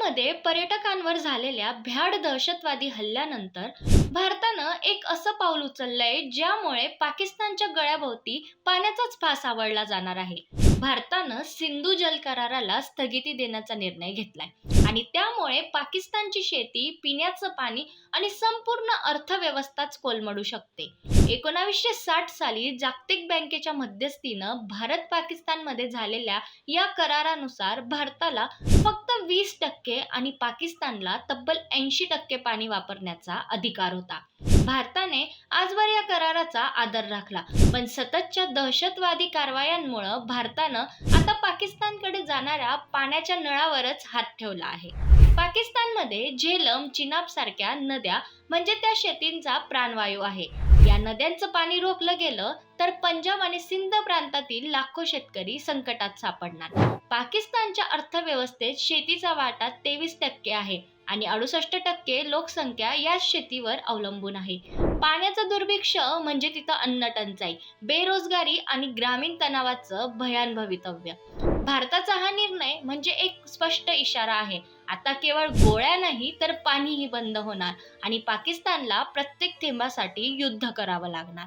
पाकिस्तानमध्ये पर्यटकांवर झालेल्या भ्याड दहशतवादी हल्ल्यानंतर भारतानं एक असं पाऊल उचललंय ज्यामुळे पाकिस्तानच्या गळ्याभोवती पाण्याचाच फास आवळला जाणार आहे. भारतानं सिंधू जल कराराला स्थगिती देण्याचा निर्णय घेतलाय आणि त्यामुळे पाकिस्तानची शेती, पिण्याचं पाणी आणि संपूर्ण अर्थव्यवस्थाच कोलमडू शकते. 1960 साली जागतिक बँकेच्या मध्यस्थीनं भारत पाकिस्तानमध्ये झालेल्या या करारानुसार भारताला फक्त 20% आणि पाकिस्तानला तब्बल 80% पाणी वापरण्याचा अधिकार होता. भारताने आजवर या कराराचा आदर राखला, पण सततच्या दहशतवादी कारवायांमुळे भारतानं आता पाकिस्तानकडे जाणाऱ्या पाण्याच्या नळावरच हात ठेवला आहे. पाकिस्तानमध्ये झेलम, चिनाब सारख्या नद्या म्हणजे त्या शेतींचा प्राणवायू आहे. या नद्यांचं पाणी रोखलं गेलं तर पंजाब आणि सिंध प्रांतातील लाखो शेतकरी संकटात सापडणार. पाकिस्तानच्या अर्थव्यवस्थेत शेतीचा वाटा 23% आहे आणि 68% लोकसंख्या याच शेतीवर अवलंबून आहे. पाण्याचं दुर्भिक्ष म्हणजे तिथं अन्न टंचाई, बेरोजगारी आणि ग्रामीण तणावाचं भयान भवितव्य. भारताचा हा निर्णय म्हणजे एक स्पष्ट इशारा आहे. आता केवळ गोळ्या नाही तर पाणीही बंद होणार आणि पाकिस्तानला प्रत्येक थेंबासाठी युद्ध करावं लागणार.